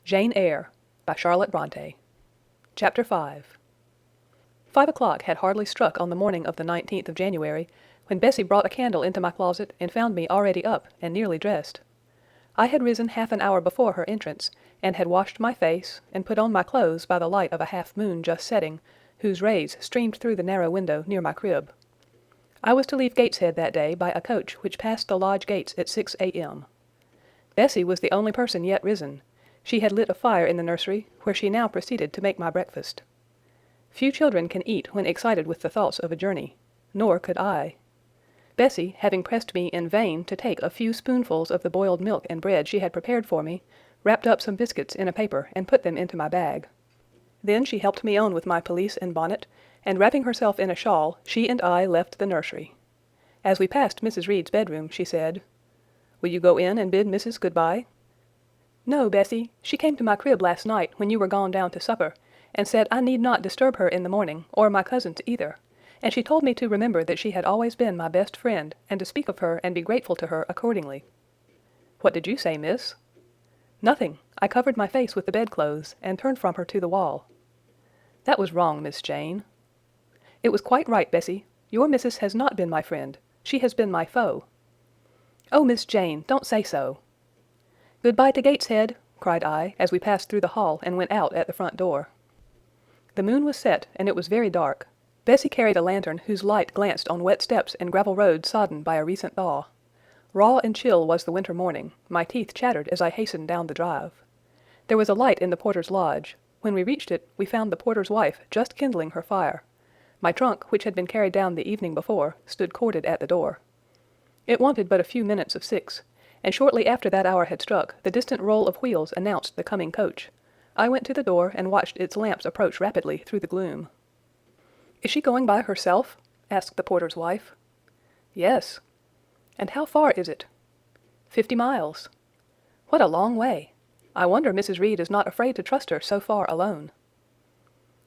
Jane Eyre, by Charlotte Bronte. Chapter 5. 5 o'clock had hardly struck on the morning of the 19th of January, when Bessie brought a candle into my closet and found me already up and nearly dressed. I had risen half an hour before her entrance, and had washed my face, and put on my clothes by the light of a half-moon just setting, whose rays streamed through the narrow window near my crib. I was to leave Gateshead that day by a coach which passed the lodge gates at 6 a.m. Bessie was the only person yet risen. She had lit a fire in the nursery, where she now proceeded to make my breakfast. Few children can eat when excited with the thoughts of a journey, nor could I. Bessie, having pressed me in vain to take a few spoonfuls of the boiled milk and bread she had prepared for me, wrapped up some biscuits in a paper and put them into my bag. Then she helped me on with my pelisse and bonnet, and wrapping herself in a shawl, she and I left the nursery. As we passed Mrs. Reed's bedroom, she said, "Will you go in and bid Mrs. good-bye?" "No, Bessie. She came to my crib last night when you were gone down to supper, and said I need not disturb her in the morning, or my cousins either, and she told me to remember that she had always been my best friend, and to speak of her and be grateful to her accordingly." "What did you say, miss?" "Nothing. I covered my face with the bedclothes, and turned from her to the wall." "That was wrong, Miss Jane." "It was quite right, Bessie. Your missus has not been my friend. She has been my foe." "Oh, Miss Jane, don't say so." "Good-bye to Gateshead," cried I, as we passed through the hall and went out at the front door. The moon was set, and it was very dark. Bessie carried a lantern whose light glanced on wet steps and gravel roads sodden by a recent thaw. Raw and chill was the winter morning. My teeth chattered as I hastened down the drive. There was a light in the porter's lodge. When we reached it, we found the porter's wife just kindling her fire. My trunk, which had been carried down the evening before, stood corded at the door. It wanted but a few minutes of 6, and shortly after that hour had struck, the distant roll of wheels announced the coming coach. I went to the door and watched its lamps approach rapidly through the gloom. "Is she going by herself?" asked the porter's wife. "Yes." "And how far is it?" 50 miles. "What a long way! I wonder Mrs. Reed is not afraid to trust her so far alone."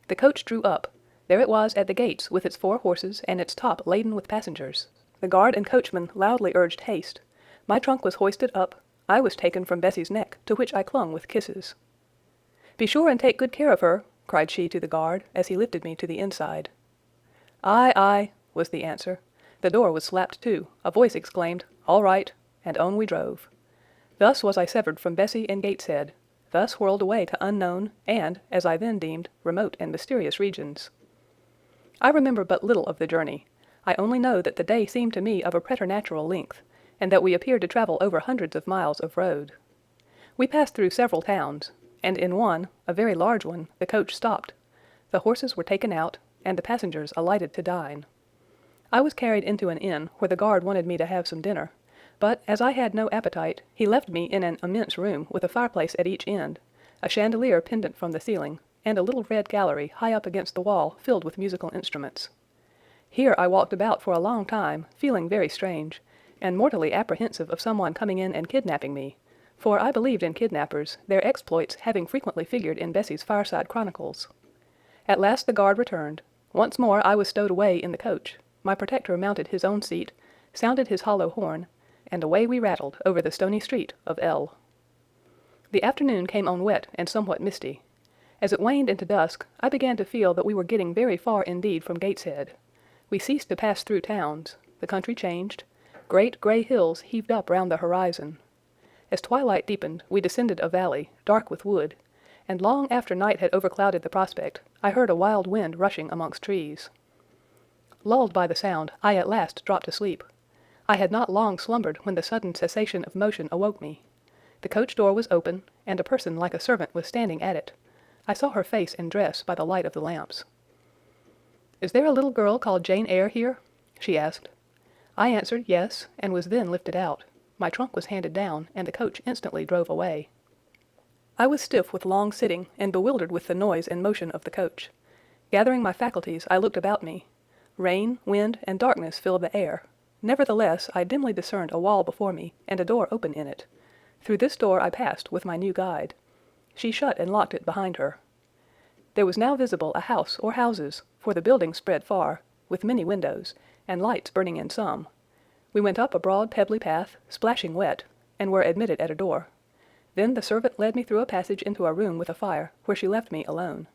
The coach drew up. There it was at the gates with its 4 horses and its top laden with passengers. The guard and coachman loudly urged haste. My trunk was hoisted up. I was taken from Bessie's neck, to which I clung with kisses. "Be sure and take good care of her," cried she to the guard, as he lifted me to the inside. "Aye, aye," was the answer. The door was slapped to. A voice exclaimed, "All right," and on we drove. Thus was I severed from Bessie and Gateshead. Thus whirled away to unknown, and, as I then deemed, remote and mysterious regions. I remember but little of the journey. I only know that the day seemed to me of a preternatural length, and that we appeared to travel over hundreds of miles of road. We passed through several towns, and in one, a very large one, the coach stopped. The horses were taken out, and the passengers alighted to dine. I was carried into an inn, where the guard wanted me to have some dinner, but, as I had no appetite, he left me in an immense room with a fireplace at each end, a chandelier pendant from the ceiling, and a little red gallery high up against the wall filled with musical instruments. Here I walked about for a long time, feeling very strange, and mortally apprehensive of someone coming in and kidnapping me, for I believed in kidnappers, their exploits having frequently figured in Bessie's fireside chronicles. At last the guard returned. Once more I was stowed away in the coach. My protector mounted his own seat, sounded his hollow horn, and away we rattled over the stony street of L. The afternoon came on wet and somewhat misty. As it waned into dusk, I began to feel that we were getting very far indeed from Gateshead. We ceased to pass through towns. The country changed. Great grey hills heaved up round the horizon. As twilight deepened, we descended a valley, dark with wood, and long after night had overclouded the prospect, I heard a wild wind rushing amongst trees. Lulled by the sound, I at last dropped asleep. I had not long slumbered when the sudden cessation of motion awoke me. The coach door was open, and a person like a servant was standing at it. I saw her face and dress by the light of the lamps. "Is there a little girl called Jane Eyre here?" she asked. I answered yes, and was then lifted out. My trunk was handed down, and the coach instantly drove away. I was stiff with long sitting, and bewildered with the noise and motion of the coach. Gathering my faculties, I looked about me. Rain, wind, and darkness filled the air. Nevertheless, I dimly discerned a wall before me, and a door open in it. Through this door I passed with my new guide. She shut and locked it behind her. There was now visible a house or houses, for the building spread far, with many windows, and lights burning in some. We went up a broad pebbly path, splashing wet, and were admitted at a door. Then the servant led me through a passage into a room with a fire, where she left me alone.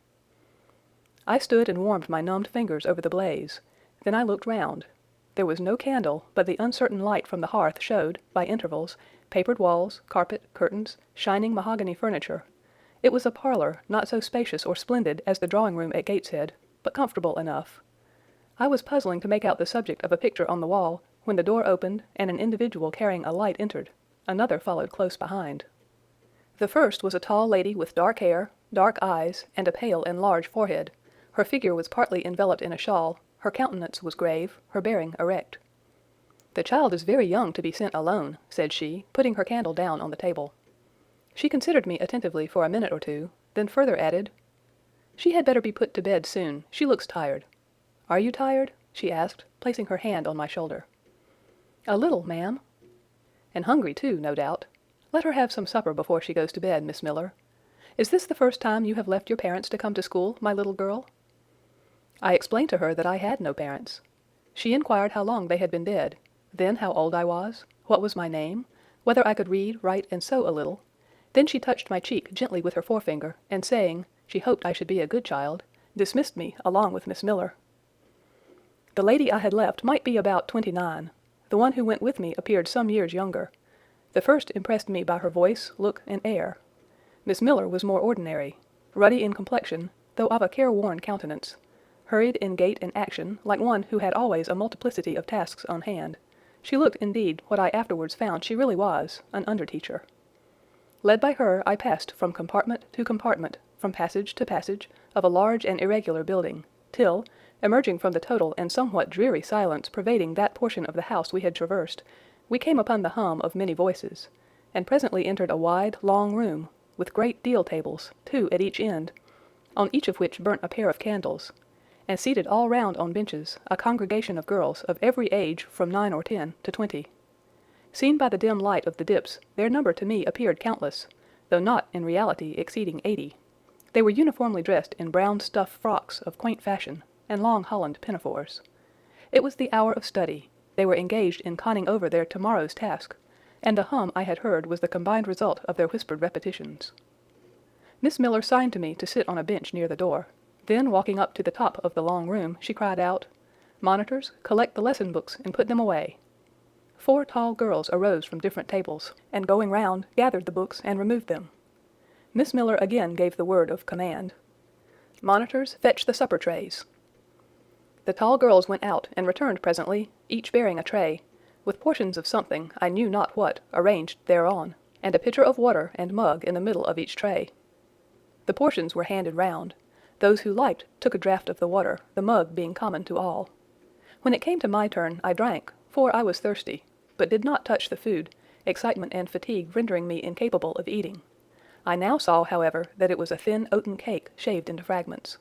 I stood and warmed my numbed fingers over the blaze. Then I looked round. There was no candle, but the uncertain light from the hearth showed, by intervals, papered walls, carpet, curtains, shining mahogany furniture. It was a parlour, not so spacious or splendid as the drawing-room at Gateshead, but comfortable enough. I was puzzling to make out the subject of a picture on the wall, when the door opened, and an individual carrying a light entered. Another followed close behind. The first was a tall lady with dark hair, dark eyes, and a pale and large forehead. Her figure was partly enveloped in a shawl, her countenance was grave, her bearing erect. "The child is very young to be sent alone," said she, putting her candle down on the table. She considered me attentively for a minute or two, then further added, "She had better be put to bed soon. She looks tired." "Are you tired?" she asked, placing her hand on my shoulder. "A little, ma'am." "And hungry, too, no doubt. Let her have some supper before she goes to bed, Miss Miller. Is this the first time you have left your parents to come to school, my little girl?" I explained to her that I had no parents. She inquired how long they had been dead, then how old I was, what was my name, whether I could read, write, and sew a little. Then she touched my cheek gently with her forefinger, and saying, she hoped I should be a good child, dismissed me along with Miss Miller. The lady I had left might be about 29. The one who went with me appeared some years younger. The first impressed me by her voice, look, and air. Miss Miller was more ordinary, ruddy in complexion, though of a careworn countenance, hurried in gait and action, like one who had always a multiplicity of tasks on hand. She looked, indeed, what I afterwards found she really was, an under-teacher. Led by her, I passed from compartment to compartment, from passage to passage, of a large and irregular building, till, emerging from the total and somewhat dreary silence pervading that portion of the house we had traversed, we came upon the hum of many voices, and presently entered a wide, long room, with great deal tables, 2 at each end, on each of which burnt a pair of candles, and seated all round on benches, a congregation of girls of every age from 9 or 10 to 20. Seen by the dim light of the dips, their number to me appeared countless, though not in reality exceeding 80. They were uniformly dressed in brown stuff frocks of quaint fashion, and long holland pinafores. It was the hour of study. They were engaged in conning over their tomorrow's task, and the hum I had heard was the combined result of their whispered repetitions. Miss Miller signed to me to sit on a bench near the door. Then, walking up to the top of the long room, she cried out, "Monitors, collect the lesson books and put them away." 4 tall girls arose from different tables, and going round, gathered the books and removed them. Miss Miller again gave the word of command. "Monitors, fetch the supper trays." The tall girls went out and returned presently, each bearing a tray, with portions of something, I knew not what, arranged thereon, and a pitcher of water and mug in the middle of each tray. The portions were handed round. Those who liked took a draught of the water, the mug being common to all. When it came to my turn, I drank, for I was thirsty, but did not touch the food, excitement and fatigue rendering me incapable of eating. I now saw, however, that it was a thin oaten cake shaved into fragments.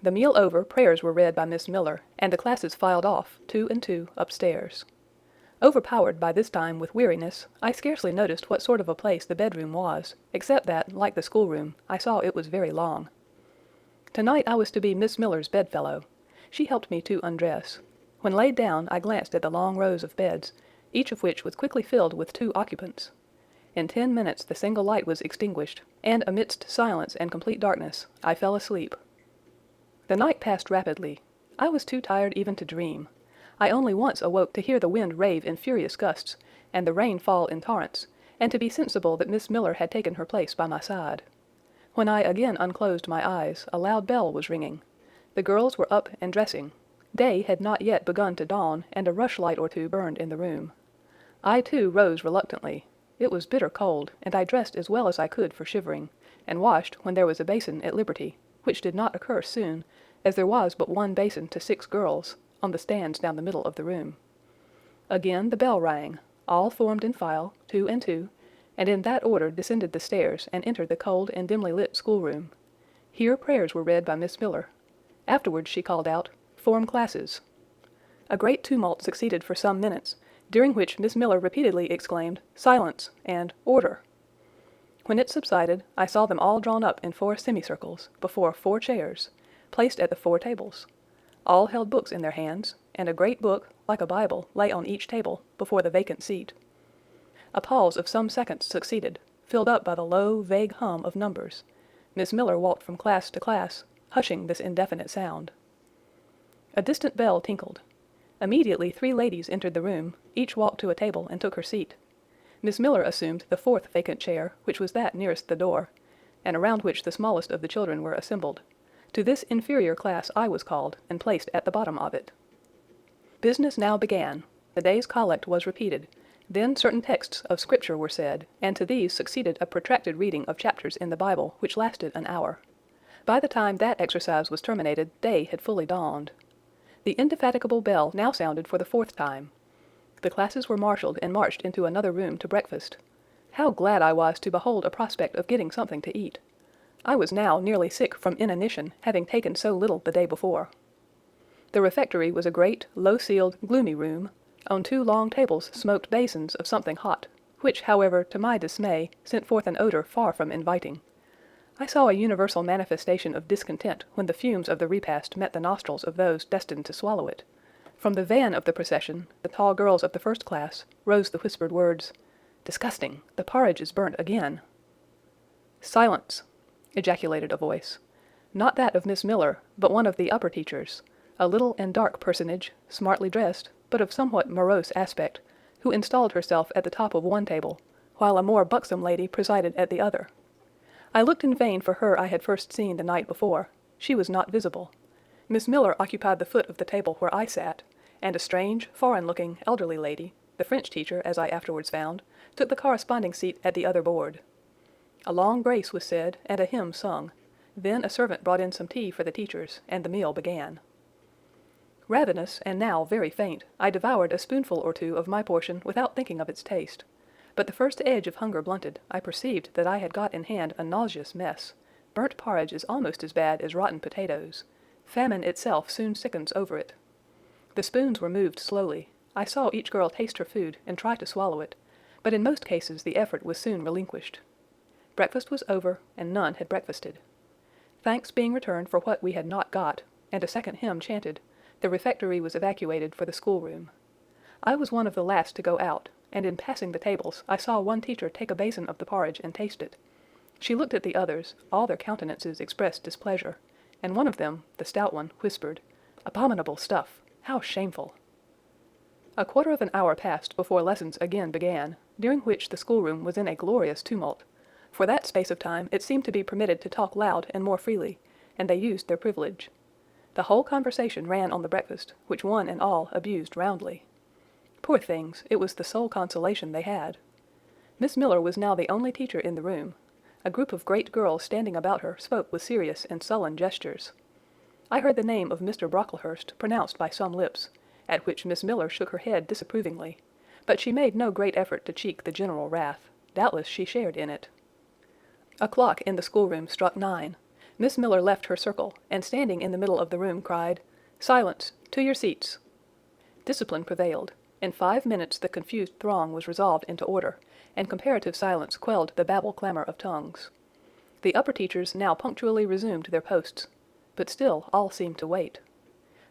The meal over, prayers were read by Miss Miller, and the classes filed off, 2 and 2, upstairs. Overpowered by this time with weariness, I scarcely noticed what sort of a place the bedroom was, except that, like the schoolroom, I saw it was very long. Tonight I was to be Miss Miller's bedfellow. She helped me to undress. When laid down, I glanced at the long rows of beds, each of which was quickly filled with 2 occupants. In 10 minutes the single light was extinguished, and amidst silence and complete darkness, I fell asleep. The night passed rapidly. I was too tired even to dream. I only once awoke to hear the wind rave in furious gusts, and the rain fall in torrents, and to be sensible that Miss Miller had taken her place by my side. When I again unclosed my eyes, a loud bell was ringing. The girls were up and dressing. Day had not yet begun to dawn, and a rushlight or 2 burned in the room. I, too, rose reluctantly. It was bitter cold, and I dressed as well as I could for shivering, and washed when there was a basin at liberty, which did not occur soon, as there was but 1 basin to 6 girls, on the stands down the middle of the room. Again the bell rang. All formed in file, 2 and 2, and in that order descended the stairs and entered the cold and dimly lit schoolroom. Here prayers were read by Miss Miller. Afterwards she called out, "Form classes." A great tumult succeeded for some minutes, during which Miss Miller repeatedly exclaimed, "Silence!" and "Order!" When it subsided, I saw them all drawn up in 4 semicircles, before 4 chairs, placed at the 4 tables. All held books in their hands, and a great book, like a Bible, lay on each table, before the vacant seat. A pause of some seconds succeeded. filled up by the low, vague hum of numbers. Miss Miller walked from class to class, hushing this indefinite sound. A distant bell tinkled. Immediately 3 ladies entered the room, each walked to a table and took her seat. Miss Miller assumed the 4th vacant chair, which was that nearest the door, and around which the smallest of the children were assembled. To this inferior class I was called, and placed at the bottom of it. Business now began. The day's collect was repeated. Then certain texts of Scripture were said, and to these succeeded a protracted reading of chapters in the Bible, which lasted an hour. By the time that exercise was terminated, day had fully dawned. The indefatigable bell now sounded for the 4th time. The classes were marshaled and marched into another room to breakfast. How glad I was to behold a prospect of getting something to eat! I was now nearly sick from inanition, having taken so little the day before. The refectory was a great, low-ceiled, gloomy room. On 2 long tables smoked basins of something hot, which, however, to my dismay, sent forth an odor far from inviting. I saw a universal manifestation of discontent when the fumes of the repast met the nostrils of those destined to swallow it. From the van of the procession, the tall girls of the 1st class, rose the whispered words, "Disgusting! The porridge is burnt again." "Silence!" ejaculated a voice. Not that of Miss Miller, but one of the upper teachers, a little and dark personage, smartly dressed, but of somewhat morose aspect, who installed herself at the top of one table, while a more buxom lady presided at the other. I looked in vain for her I had first seen the night before. She was not visible. Miss Miller occupied the foot of the table where I sat, and a strange, foreign-looking, elderly lady, the French teacher, as I afterwards found, took the corresponding seat at the other board. A long grace was said, and a hymn sung. Then a servant brought in some tea for the teachers, and the meal began. Ravenous, and now very faint, I devoured a spoonful or 2 of my portion without thinking of its taste. But the first edge of hunger blunted, I perceived that I had got in hand a nauseous mess. Burnt porridge is almost as bad as rotten potatoes. Famine itself soon sickens over it. The spoons were moved slowly. I saw each girl taste her food and try to swallow it, but in most cases the effort was soon relinquished. Breakfast was over, and none had breakfasted. Thanks being returned for what we had not got, and a second hymn chanted, the refectory was evacuated for the schoolroom. I was one of the last to go out, and in passing the tables I saw one teacher take a basin of the porridge and taste it. She looked at the others, all their countenances expressed displeasure, and one of them, the stout one, whispered, "Abominable stuff! How shameful!" A quarter of an hour passed before lessons again began, during which the schoolroom was in a glorious tumult. For that space of time it seemed to be permitted to talk loud and more freely, and they used their privilege. The whole conversation ran on the breakfast, which one and all abused roundly. Poor things, it was the sole consolation they had. Miss Miller was now the only teacher in the room. A group of great girls standing about her spoke with serious and sullen gestures. I heard the name of Mr. Brocklehurst pronounced by some lips, at which Miss Miller shook her head disapprovingly, but she made no great effort to check the general wrath. Doubtless she shared in it. A clock in the schoolroom struck 9. Miss Miller left her circle, and standing in the middle of the room cried, "Silence! To your seats!" Discipline prevailed. In 5 minutes the confused throng was resolved into order, and comparative silence quelled the babel clamor of tongues. The upper teachers now punctually resumed their posts, but still all seemed to wait.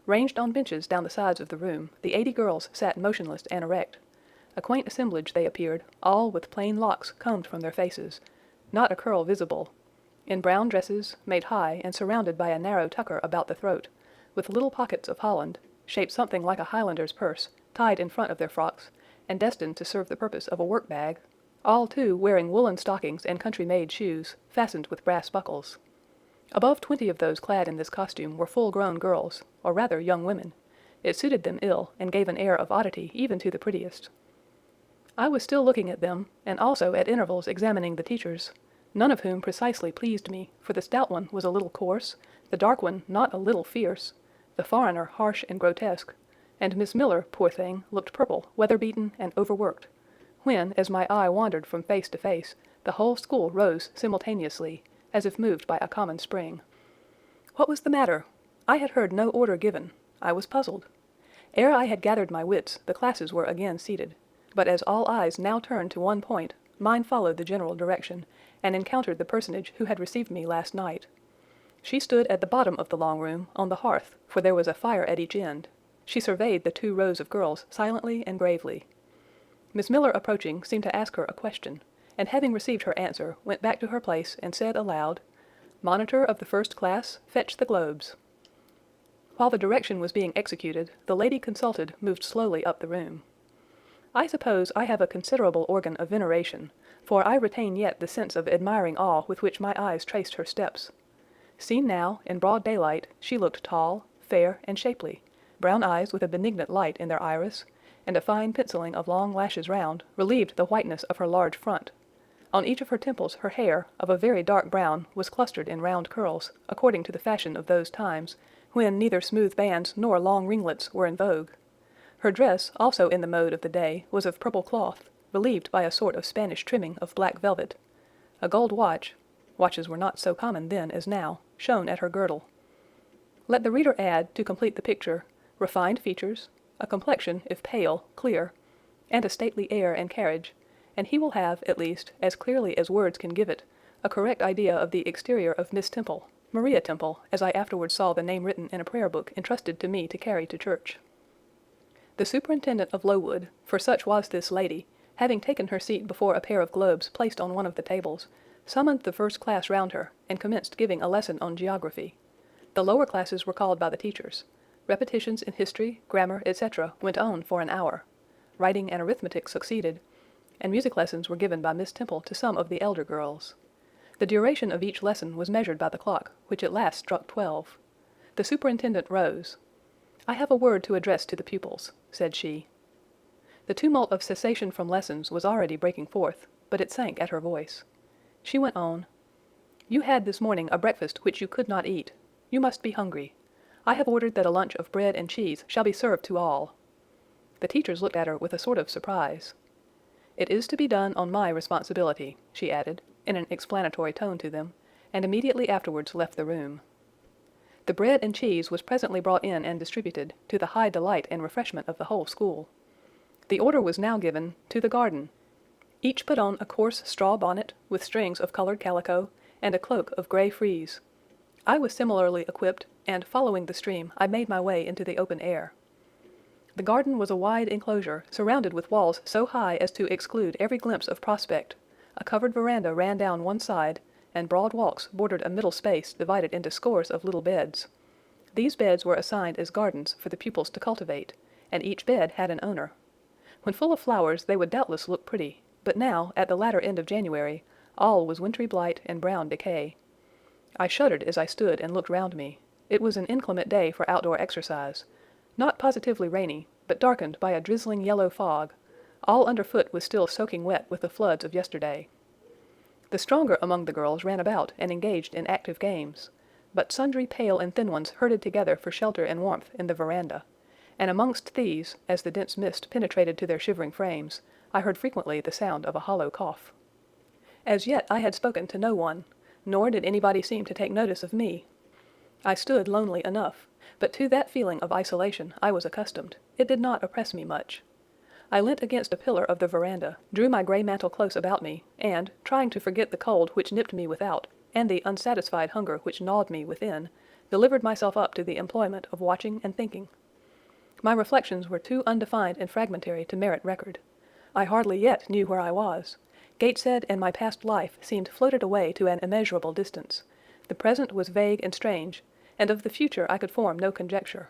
Ranged on benches down the sides of the room, the 80 girls sat motionless and erect. A quaint assemblage they appeared, all with plain locks combed from their faces, not a curl visible, in brown dresses, made high and surrounded by a narrow tucker about the throat, with little pockets of holland, shaped something like a Highlander's purse, tied in front of their frocks, and destined to serve the purpose of a work-bag, all, too, wearing woolen stockings and country-made shoes, fastened with brass buckles. Above 20 of those clad in this costume were full-grown girls, or rather young women. It suited them ill, and gave an air of oddity even to the prettiest. I was still looking at them, and also at intervals examining the teachers, none of whom precisely pleased me, for the stout one was a little coarse, the dark one not a little fierce, the foreigner harsh and grotesque, and Miss Miller, poor thing, looked purple, weather-beaten, and overworked, when, as my eye wandered from face to face, the whole school rose simultaneously, as if moved by a common spring. What was the matter? I had heard no order given. I was puzzled. Ere I had gathered my wits, the classes were again seated, but as all eyes now turned to one point, mine followed the general direction, and encountered the personage who had received me last night. She stood at the bottom of the long room, on the hearth, for there was a fire at each end. She surveyed the 2 rows of girls silently and gravely. Miss Miller, approaching, seemed to ask her a question, and having received her answer, went back to her place and said aloud, "Monitor of the first class, fetch the globes." While the direction was being executed, the lady consulted moved slowly up the room. I suppose I have a considerable organ of veneration, for I retain yet the sense of admiring awe with which my eyes traced her steps. Seen now, in broad daylight, she looked tall, fair, and shapely, brown eyes with a benignant light in their iris, and a fine penciling of long lashes round, relieved the whiteness of her large front. On each of her temples her hair, of a very dark brown, was clustered in round curls, according to the fashion of those times, when neither smooth bands nor long ringlets were in vogue. Her dress, also in the mode of the day, was of purple cloth, relieved by a sort of Spanish trimming of black velvet. A gold watches were not so common then as now, shone at her girdle. Let the reader add, to complete the picture, refined features, a complexion, if pale, clear, and a stately air and carriage, and he will have, at least, as clearly as words can give it, a correct idea of the exterior of Miss Temple, Maria Temple, as I afterwards saw the name written in a prayer book entrusted to me to carry to church. The superintendent of Lowood, for such was this lady, having taken her seat before a pair of globes placed on one of the tables, summoned the first class round her, and commenced giving a lesson on geography. The lower classes were called by the teachers. Repetitions in history, grammar, etc., went on for an hour. Writing and arithmetic succeeded, and music lessons were given by Miss Temple to some of the elder girls. The duration of each lesson was measured by the clock, which at last struck 12. The superintendent rose. "I have a word to address to the pupils," said she. The tumult of cessation from lessons was already breaking forth, but it sank at her voice. She went on, "You had this morning a breakfast which you could not eat. You must be hungry. I have ordered that a lunch of bread and cheese shall be served to all." The teachers looked at her with a sort of surprise. "It is to be done on my responsibility," she added, in an explanatory tone to them, and immediately afterwards left the room. The bread and cheese was presently brought in and distributed, to the high delight and refreshment of the whole school. The order was now given, "To the garden." Each put on a coarse straw bonnet, with strings of colored calico, and a cloak of gray frieze. I was similarly equipped, and, following the stream, I made my way into the open air. The garden was a wide enclosure, surrounded with walls so high as to exclude every glimpse of prospect. A covered veranda ran down one side, and broad walks bordered a middle space divided into scores of little beds. These beds were assigned as gardens for the pupils to cultivate, and each bed had an owner. When full of flowers they would doubtless look pretty, but now, at the latter end of January, all was wintry blight and brown decay. I shuddered as I stood and looked round me. It was an inclement day for outdoor exercise, not positively rainy, but darkened by a drizzling yellow fog. All underfoot was still soaking wet with the floods of yesterday. The stronger among the girls ran about and engaged in active games, but sundry pale and thin ones herded together for shelter and warmth in the veranda, and amongst these, as the dense mist penetrated to their shivering frames, I heard frequently the sound of a hollow cough. As yet I had spoken to no one, nor did anybody seem to take notice of me. I stood lonely enough, but to that feeling of isolation I was accustomed. It did not oppress me much. I leant against a pillar of the veranda, drew my gray mantle close about me, and, trying to forget the cold which nipped me without, and the unsatisfied hunger which gnawed me within, delivered myself up to the employment of watching and thinking. My reflections were too undefined and fragmentary to merit record. I hardly yet knew where I was. Gateshead and my past life seemed floated away to an immeasurable distance. The present was vague and strange, and of the future I could form no conjecture.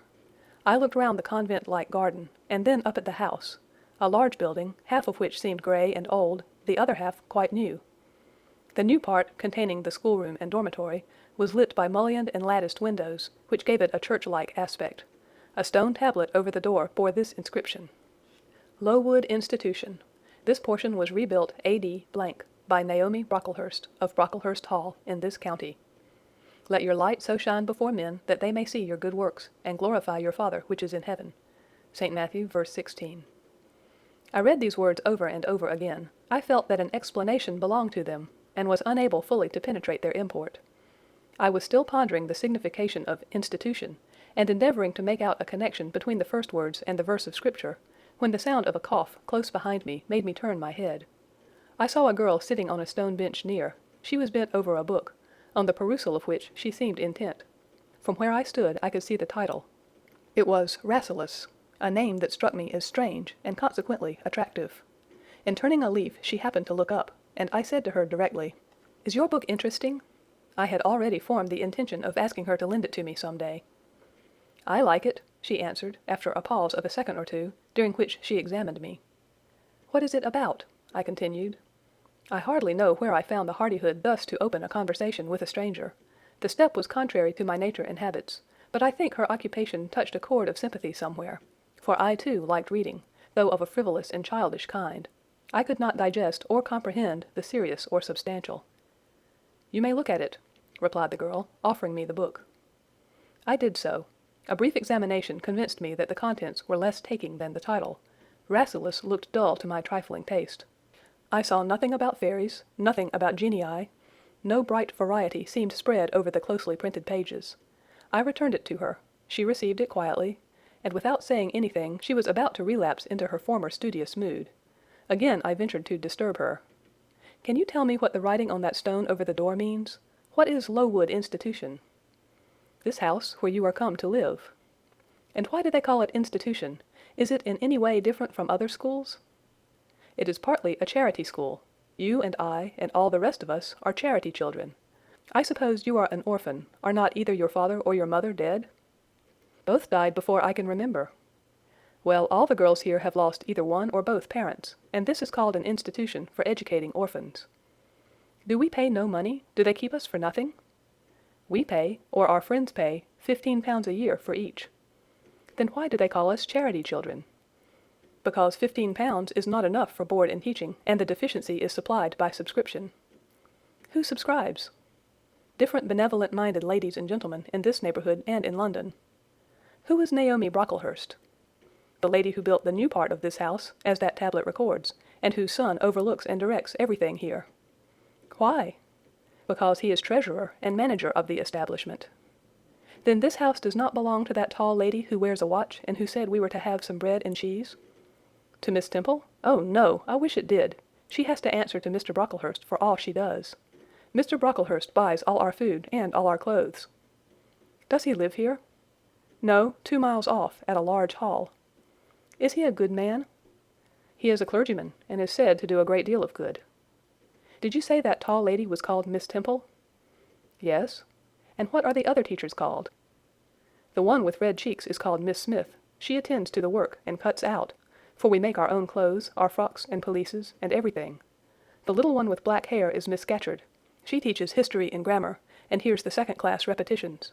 I looked round the convent-like garden, and then up at the house, a large building, half of which seemed gray and old, the other half quite new. The new part, containing the schoolroom and dormitory, was lit by mullioned and latticed windows, which gave it a church-like aspect. A stone tablet over the door bore this inscription: Lowood Institution. This portion was rebuilt A.D. by Naomi Brocklehurst of Brocklehurst Hall in this county. Let your light so shine before men that they may see your good works and glorify your Father which is in heaven. St. Matthew, verse 16. I read these words over and over again. I felt that an explanation belonged to them, and was unable fully to penetrate their import. I was still pondering the signification of institution, and endeavoring to make out a connection between the first words and the verse of Scripture, when the sound of a cough close behind me made me turn my head. I saw a girl sitting on a stone bench near. She was bent over a book, on the perusal of which she seemed intent. From where I stood I could see the title. It was Rasselas, a name that struck me as strange and consequently attractive. In turning a leaf she happened to look up, and I said to her directly, "Is your book interesting?" I had already formed the intention of asking her to lend it to me some day. "I like it," she answered, after a pause of a second or two, during which she examined me. "What is it about?" I continued. I hardly know where I found the hardihood thus to open a conversation with a stranger. The step was contrary to my nature and habits, but I think her occupation touched a chord of sympathy somewhere, for I too liked reading, though of a frivolous and childish kind. I could not digest or comprehend the serious or substantial. "You may look at it," replied the girl, offering me the book. I did so. A brief examination convinced me that the contents were less taking than the title. Rasselas looked dull to my trifling taste. I saw nothing about fairies, nothing about genii. No bright variety seemed spread over the closely printed pages. I returned it to her. She received it quietly, and without saying anything she was about to relapse into her former studious mood. Again I ventured to disturb her. "Can you tell me what the writing on that stone over the door means? What is Lowood Institution?" "This house where you are come to live." "And why do they call it institution? Is it in any way different from other schools?" "It is partly a charity school. You and I, and all the rest of us, are charity children. I suppose you are an orphan. Are not either your father or your mother dead?" "Both died before I can remember." "Well, all the girls here have lost either one or both parents, and this is called an institution for educating orphans." "Do we pay no money? Do they keep us for nothing?" "We pay, or our friends pay, £15 a year for each." "Then why do they call us charity children?" "Because £15 is not enough for board and teaching, and the deficiency is supplied by subscription." "Who subscribes?" "Different benevolent-minded ladies and gentlemen in this neighbourhood and in London." "Who is Naomi Brocklehurst?" "The lady who built the new part of this house, as that tablet records, and whose son overlooks and directs everything here." "Why?" "Because he is treasurer and manager of the establishment." "Then this house does not belong to that tall lady who wears a watch and who said we were to have some bread and cheese?" "To Miss Temple? Oh, no, I wish it did. She has to answer to Mr. Brocklehurst for all she does. Mr. Brocklehurst buys all our food and all our clothes." "Does he live here?" "No, 2 miles off, at a large hall." "Is he a good man?" "He is a clergyman, and is said to do a great deal of good." "Did you say that tall lady was called Miss Temple?" "Yes." "And what are the other teachers called?" "The one with red cheeks is called Miss Smith. She attends to the work and cuts out, for we make our own clothes, our frocks and pelisses, and everything. The little one with black hair is Miss Scatcherd. She teaches history and grammar, and hears the second-class repetitions.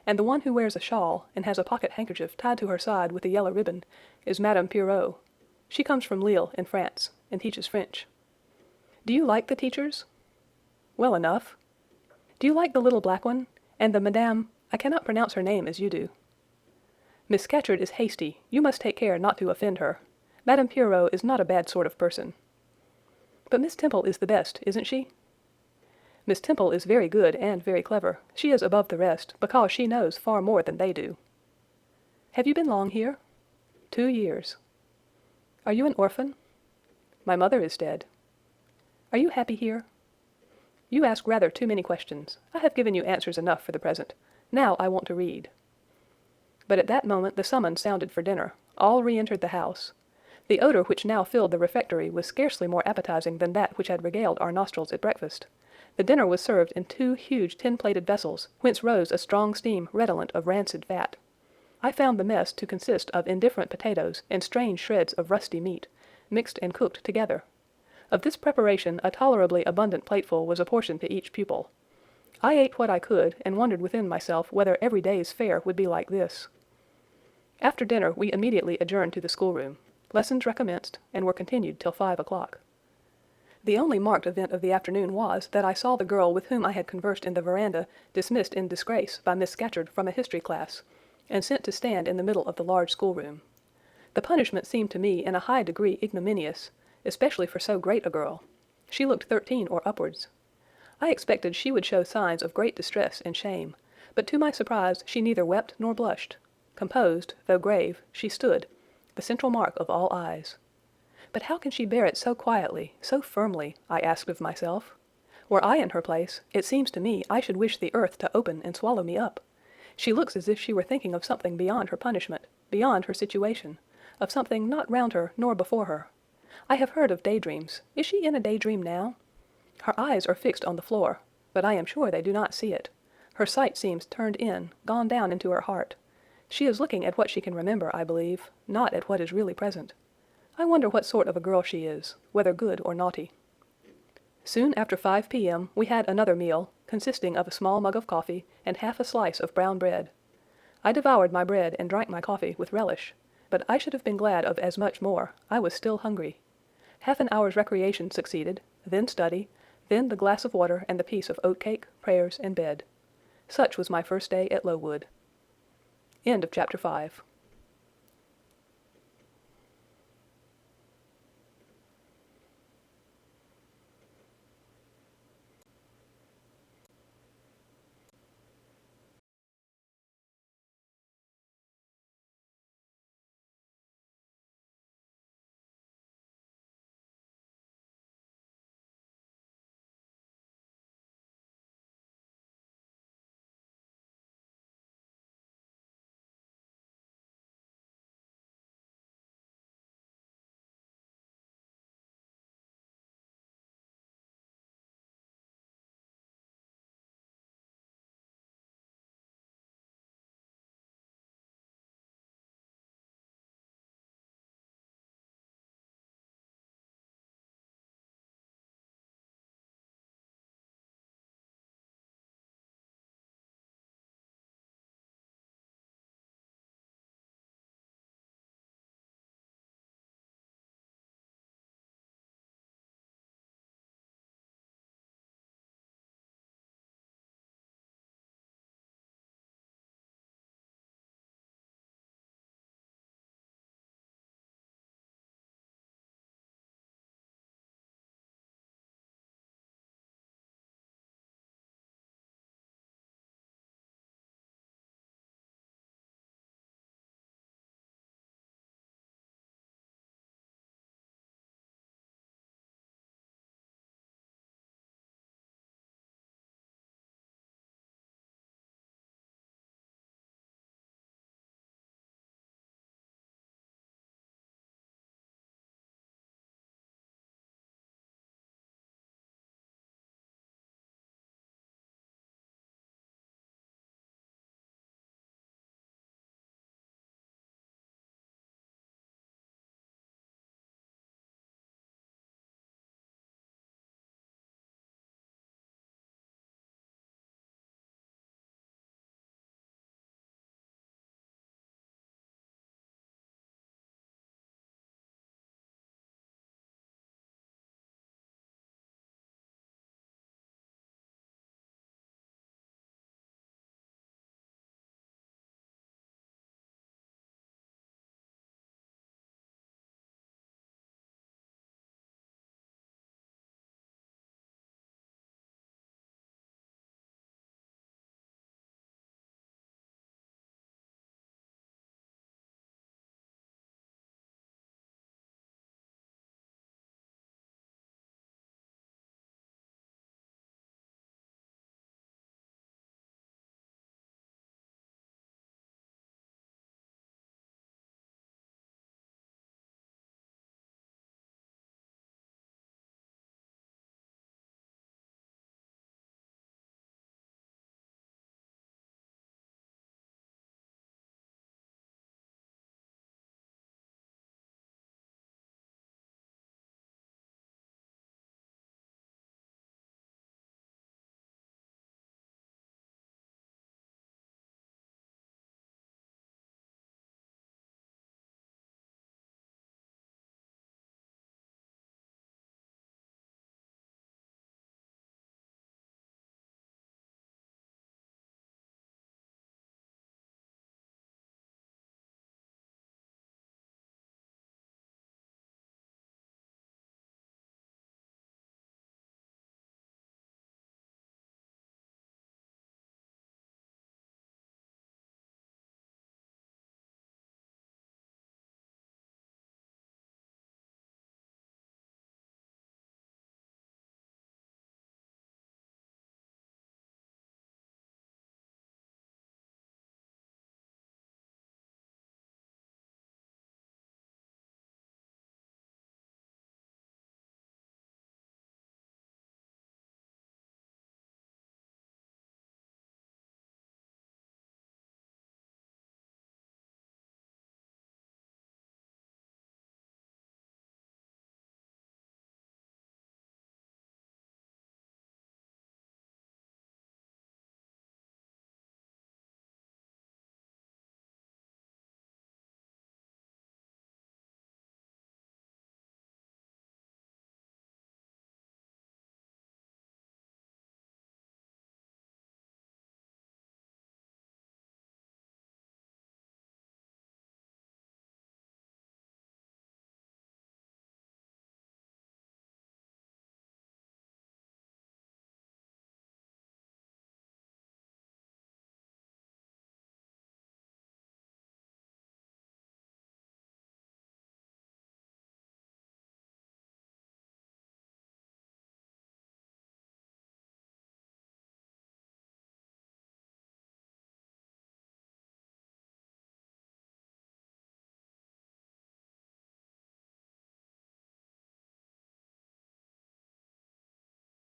And the one who wears a shawl, and has a pocket-handkerchief tied to her side with a yellow ribbon, is Madame Pierrot. She comes from Lille, in France, and teaches French." "Do you like the teachers?" "Well enough." "Do you like the little black one, and the Madame— I cannot pronounce her name as you do." "Miss Scatcherd is hasty. You must take care not to offend her. Madame Pierrot is not a bad sort of person." "But Miss Temple is the best, isn't she?" "Miss Temple is very good and very clever. She is above the rest, because she knows far more than they do." "Have you been long here?" 2 years. "Are you an orphan?" "My mother is dead." "Are you happy here?" "You ask rather too many questions. I have given you answers enough for the present. Now I want to read." But at that moment the summons sounded for dinner. All re-entered the house. The odor which now filled the refectory was scarcely more appetizing than that which had regaled our nostrils at breakfast. The dinner was served in 2 huge tin-plated vessels, whence rose a strong steam redolent of rancid fat. I found the mess to consist of indifferent potatoes and strange shreds of rusty meat, mixed and cooked together. Of this preparation a tolerably abundant plateful was apportioned to each pupil. I ate what I could, and wondered within myself whether every day's fare would be like this. After dinner we immediately adjourned to the schoolroom. Lessons recommenced, and were continued till 5 o'clock. The only marked event of the afternoon was that I saw the girl with whom I had conversed in the veranda dismissed in disgrace by Miss Scatcherd from a history class, and sent to stand in the middle of the large schoolroom. The punishment seemed to me in a high degree ignominious, especially for so great a girl. She looked 13 or upwards. I expected she would show signs of great distress and shame, but to my surprise she neither wept nor blushed. Composed, though grave, she stood, the central mark of all eyes. But how can she bear it so quietly, so firmly, I asked of myself. Were I in her place, it seems to me I should wish the earth to open and swallow me up. She looks as if she were thinking of something beyond her punishment, beyond her situation, of something not round her nor before her. I have heard of daydreams. Is she in a daydream now? Her eyes are fixed on the floor, but I am sure they do not see it. Her sight seems turned in, gone down into her heart. She is looking at what she can remember, I believe, not at what is really present. I wonder what sort of a girl she is, whether good or naughty. Soon after 5 p.m. we had another meal, consisting of a small mug of coffee and half a slice of brown bread. I devoured my bread and drank my coffee with relish, but I should have been glad of as much more. I was still hungry. Half an hour's recreation succeeded, then study, then the glass of water and the piece of oatcake, prayers, and bed. Such was my first day at Lowood. End of chapter 5.